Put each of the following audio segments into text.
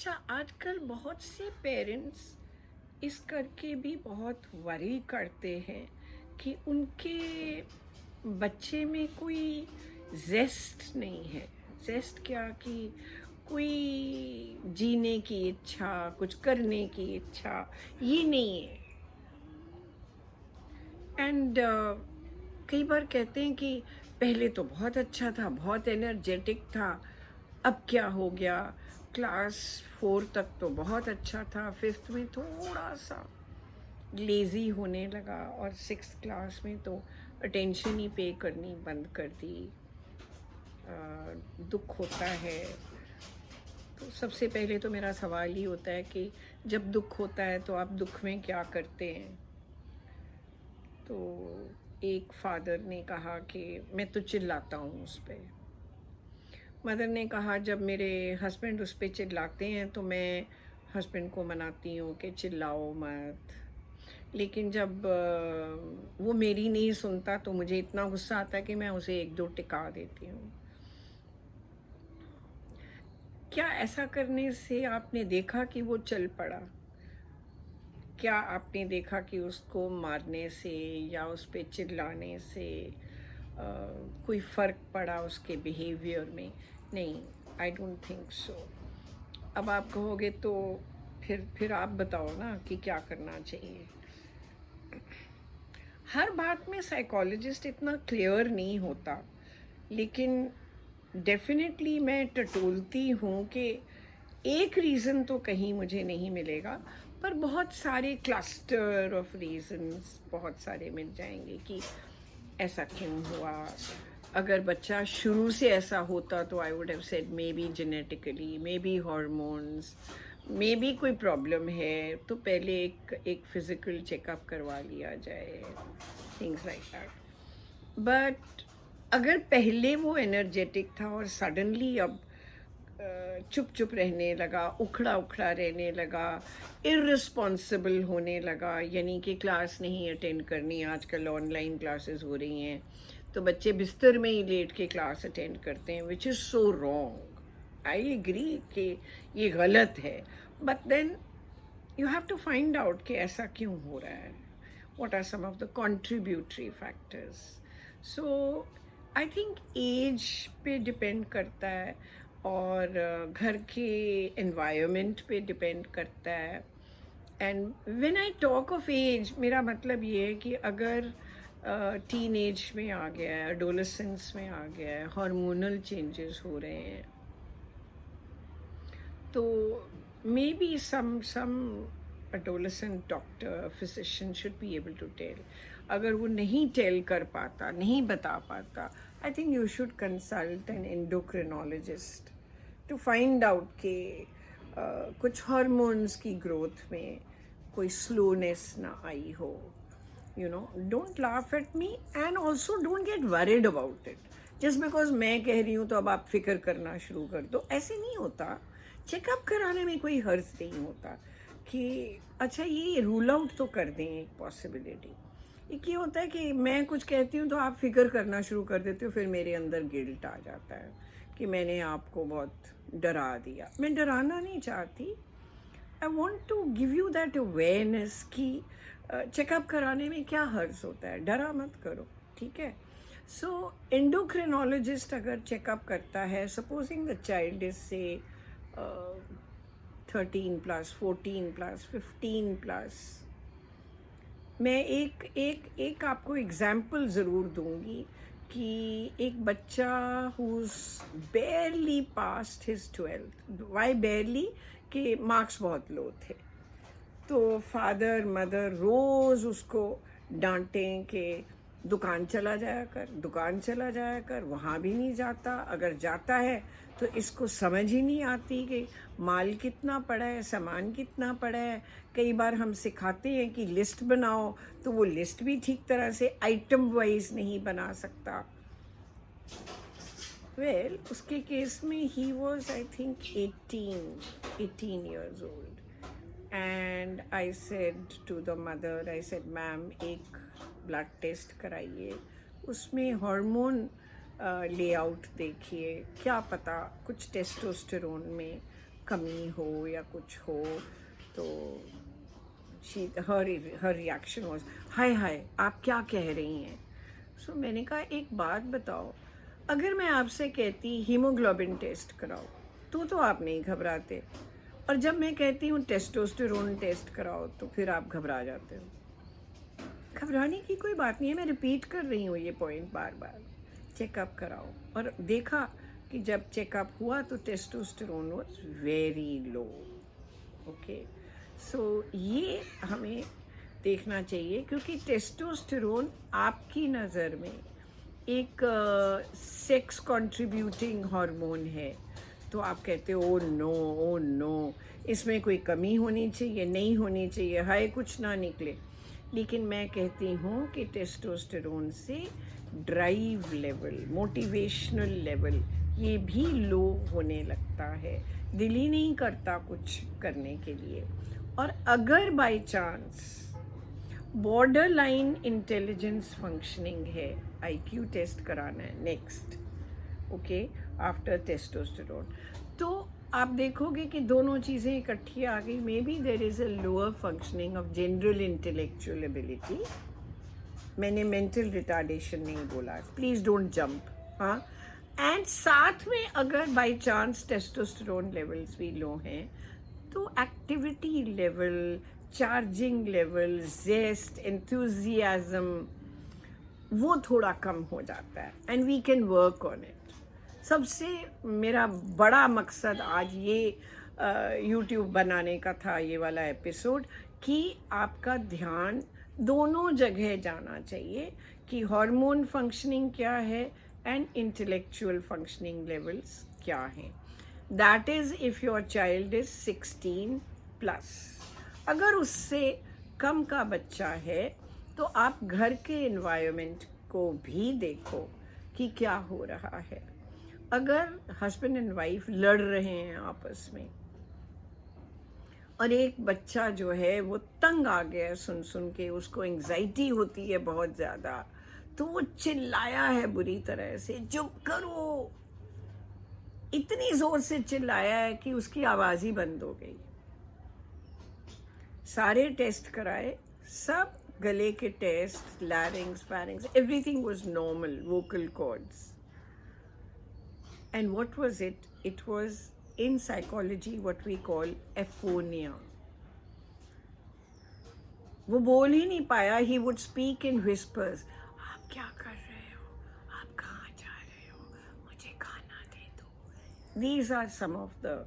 अच्छा, आजकल बहुत से पेरेंट्स इस करके भी बहुत वरी करते हैं कि उनके बच्चे में कोई जेस्ट नहीं है। जेस्ट क्या कि कोई जीने की इच्छा, कुछ करने की इच्छा, ये नहीं है। एंड कई बार कहते हैं कि पहले तो बहुत अच्छा था, बहुत एनर्जेटिक था, अब क्या हो गया। क्लास 4 तक तो बहुत अच्छा था, 5th में थोड़ा सा लेज़ी होने लगा और 6th क्लास में तो अटेंशन ही पे करनी बंद कर दी। दुख होता है। तो सबसे पहले तो मेरा सवाल ही होता है कि जब दुख होता है तो आप दुख में क्या करते हैं। तो एक फादर ने कहा कि मैं तो चिल्लाता हूँ उस पर। मदर ने कहा जब मेरे हस्बैंड उस पर चिल्लाते हैं तो मैं हस्बैंड को मनाती हूँ कि चिल्लाओ मत। लेकिन जब वो मेरी नहीं सुनता तो मुझे इतना गुस्सा आता है कि मैं उसे एक दो टिका देती हूँ। क्या ऐसा करने से आपने देखा कि वो चल पड़ा? क्या आपने देखा कि उसको मारने से या उस पर चिल्लाने से कोई फ़र्क पड़ा उसके बिहेवियर में? नहीं, आई डोंट थिंक सो। अब आप कहोगे तो फिर आप बताओ ना कि क्या करना चाहिए। हर बात में साइकोलॉजिस्ट इतना क्लियर नहीं होता, लेकिन डेफिनेटली मैं टटोलती हूँ कि एक रीज़न तो कहीं मुझे नहीं मिलेगा, पर बहुत सारे क्लस्टर ऑफ रीजंस बहुत सारे मिल जाएंगे कि ऐसा क्यों हुआ। अगर बच्चा शुरू से ऐसा होता तो I would have said may be genetically, may be hormones, may be कोई प्रॉब्लम है तो पहले एक फिज़िकल चेकअप करवा लिया जाए, थिंग्स लाइक दैट। बट अगर पहले वो एनर्जेटिक था और सडनली अब चुप चुप रहने लगा, उखड़ा उखड़ा रहने लगा, इर्रिस्पॉन्सिबल होने लगा, यानी कि क्लास नहीं अटेंड करनी, आजकल ऑनलाइन क्लासेस हो रही हैं तो बच्चे बिस्तर में ही लेट के क्लास अटेंड करते हैं, which is so wrong. I agree कि ये गलत है, but then you have to find out कि ऐसा क्यों हो रहा है, what are some of the contributory factors. So I think age पे डिपेंड करता है और घर के environment पे डिपेंड करता है। And when I talk of age, मेरा मतलब ये है कि अगर टीन एज में आ गया है, एडोलेसेंस में आ गया है, हार्मोनल चेंजेस हो रहे हैं, तो may be some adolescent doctor, physician should be able to tell. अगर वो नहीं टेल कर पाता, नहीं बता पाता, I think you should consult an endocrinologist to find out कि कुछ हार्मोन्स की ग्रोथ में कोई स्लोनेस ना आई हो। You know, don't laugh at me and also don't get worried about it just because मैं कह रही हूँ तो अब आप फिक्र करना शुरू कर दो। ऐसे नहीं होता। चेकअप कराने में कोई हर्ज नहीं होता कि अच्छा ये रूल आउट तो कर दें एक पॉसिबिलिटी। एक ये होता है कि मैं कुछ कहती हूँ तो आप फिक्र करना शुरू कर देते हो, फिर मेरे अंदर गिल्ट आ जाता है कि मैंने आपको बहुत डरा दिया। मैं डराना नहीं चाहती, I want to give you that awareness कि चेकअप कराने में क्या हर्ज होता है, डरा मत करो, ठीक है। सो एंडोक्रिनोलॉजिस्ट अगर चेकअप करता है, सपोजिंग द चाइल्ड इज से 13+, 14+, 15+, मैं एक आपको एग्जाम्पल ज़रूर दूंगी कि एक बच्चा who barely passed his 12th। Why barely? कि मार्क्स बहुत लो थे, तो फादर मदर रोज़ उसको डांटें कि दुकान चला जाया कर, दुकान चला जाया कर, वहाँ भी नहीं जाता, अगर जाता है तो इसको समझ ही नहीं आती कि माल कितना पड़ा है, सामान कितना पड़ा है। कई बार हम सिखाते हैं कि लिस्ट बनाओ तो वो लिस्ट भी ठीक तरह से आइटम वाइज नहीं बना सकता। वेल, उसके केस में he was I think 18 years old and I said to the mother, I said ma'am एक ब्लड टेस्ट कराइए, उसमें हार्मोन लेआउट देखिए, क्या पता कुछ टेस्टोस्टेरोन में कमी हो या कुछ हो तो हर रिएक्शन वाज हाय हाय आप क्या कह रही हैं। सो मैंने कहा एक बात बताओ, अगर मैं आपसे कहती हीमोग्लोबिन टेस्ट कराओ तो आप नहीं घबराते, और जब मैं कहती हूँ टेस्टोस्टेरोन टेस्ट कराओ तो फिर आप घबरा जाते हो। घबराने की कोई बात नहीं है, मैं रिपीट कर रही हूँ ये पॉइंट बार बार। चेकअप कराओ, और देखा कि जब चेकअप हुआ तो testosterone was very low. Okay, so ये हमें देखना चाहिए, क्योंकि टेस्टोस्टेरोन आपकी नज़र में एक सेक्स कंट्रीब्यूटिंग हार्मोन है, तो आप कहते हो ओ नो इसमें कोई कमी होनी चाहिए, नहीं होनी चाहिए, हाय कुछ ना निकले। लेकिन मैं कहती हूँ कि टेस्टोस्टेरोन से ड्राइव लेवल, मोटिवेशनल लेवल ये भी लो होने लगता है, दिल ही नहीं करता कुछ करने के लिए। और अगर by chance border line intelligence functioning है, आईक्यू टेस्ट कराना है नेक्स्ट, ओके, आफ्टर टेस्टोस्टेरोन, तो आप देखोगे कि दोनों चीज़ें इकट्ठी आ गई। May be there is a lower functioning of general intellectual ability. मैंने मेंटल रिटार्डेशन नहीं बोला, प्लीज़ डोंट जंप। हाँ, एंड साथ में अगर बाय चांस टेस्टोस्टेरोन लेवल्स भी लो हैं तो activity level, charging level, zest, enthusiasm वो थोड़ा कम हो जाता है, and we can work on it. सबसे मेरा बड़ा मकसद आज ये YouTube बनाने का था, ये वाला एपिसोड, कि आपका ध्यान दोनों जगह जाना चाहिए कि हार्मोन फंक्शनिंग क्या है एंड इंटेलेक्चुअल फंक्शनिंग लेवल्स क्या हैं। That is if your child is 16+। अगर उससे कम का बच्चा है तो आप घर के एनवायरनमेंट को भी देखो कि क्या हो रहा है। अगर हस्बैंड एंड वाइफ लड़ रहे हैं आपस में और एक बच्चा जो है वो तंग आ गया सुन सुन के, उसको एंग्जाइटी होती है बहुत ज़्यादा, तो वो चिल्लाया है बुरी तरह से, चुप करो, इतनी ज़ोर से चिल्लाया है कि उसकी आवाज़ ही बंद हो गई। सारे टेस्ट कराए, सब गले के test, larynx, pharynx, everything was normal, vocal cords. And what was it? It was in psychology what we call aphonia. वो बोल ही नहीं पाया, he would speak in whispers. आप क्या कर रहे हो? आप कहाँ जा रहे हो? मुझे खाना दे दो। These are some of the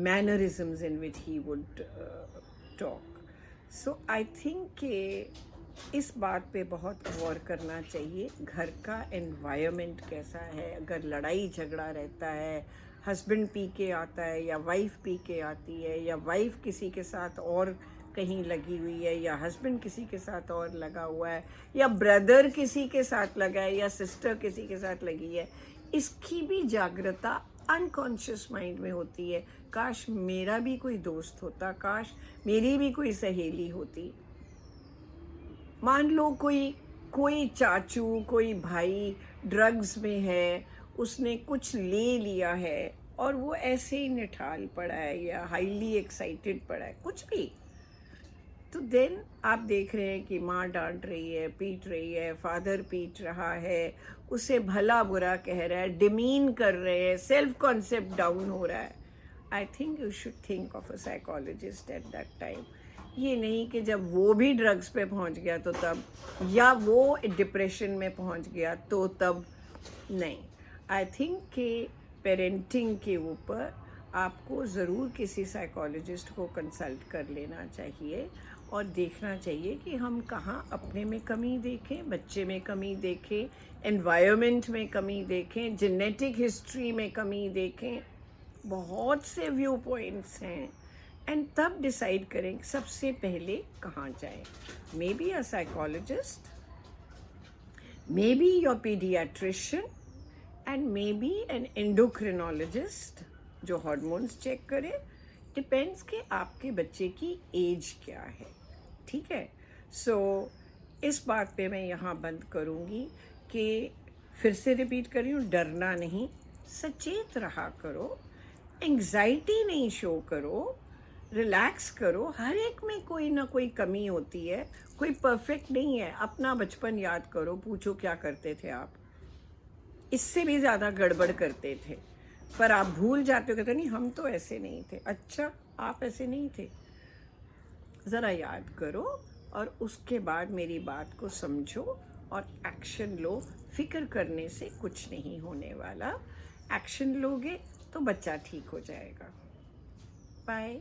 mannerisms in which he would talk. So I think कि इस बात पे बहुत गौर करना चाहिए, घर का एनवायरनमेंट कैसा है। अगर लड़ाई झगड़ा रहता है, हस्बैंड पी के आता है या वाइफ पी के आती है, या वाइफ किसी के साथ और कहीं लगी हुई है, या हस्बैंड किसी के साथ और लगा हुआ है, या ब्रदर किसी के साथ लगा है, या सिस्टर किसी के साथ लगी है, इसकी भी जागरूकता अनकॉन्शियस माइंड में होती है। काश मेरा भी कोई दोस्त होता, काश मेरी भी कोई सहेली होती। मान लो कोई चाचू, कोई भाई ड्रग्स में है, उसने कुछ ले लिया है और वो ऐसे ही निठाल पड़ा है या हाईली एक्साइटेड पड़ा है, कुछ भी, तो देन आप देख रहे हैं कि माँ डांट रही है, पीट रही है, फादर पीट रहा है, उसे भला बुरा कह रहा है, डिमीन कर रहे हैं, सेल्फ कॉन्सेप्ट डाउन हो रहा है। आई think you should think of a psychologist at that time. ये नहीं कि जब वो भी ड्रग्स पे पहुंच गया तो तब, या वो डिप्रेशन में पहुंच गया तो तब, नहीं। आई थिंक कि पेरेंटिंग के ऊपर आपको ज़रूर किसी साइकोलॉजिस्ट को कंसल्ट कर लेना चाहिए और देखना चाहिए कि हम कहाँ अपने में कमी देखें, बच्चे में कमी देखें, एनवायरनमेंट में कमी देखें, जेनेटिक हिस्ट्री में कमी देखें। बहुत से व्यू पॉइंट्स हैं, एंड तब डिसाइड करें सबसे पहले कहाँ जाएं। Maybe a psychologist, maybe your paediatrician, and maybe an endocrinologist जो हार्मोन्स चेक करे। डिपेंड्स कि आपके बच्चे की एज क्या है, ठीक है। सो इस बात पे मैं यहाँ बंद करूँगी कि फिर से रिपीट कर रही हूँ, डरना नहीं, सचेत रहा करो, एंग्जाइटी नहीं शो करो, रिलैक्स करो। हर एक में कोई ना कोई कमी होती है, कोई परफेक्ट नहीं है। अपना बचपन याद करो, पूछो क्या करते थे आप, इससे भी ज़्यादा गड़बड़ करते थे, पर आप भूल जाते हो, कहते नहीं हम तो ऐसे नहीं थे। अच्छा, आप ऐसे नहीं थे, ज़रा याद करो और उसके बाद मेरी बात को समझो और एक्शन लो। फिक्र करने से कुछ नहीं होने वाला, एक्शन लोगे तो बच्चा ठीक हो जाएगा। बाय।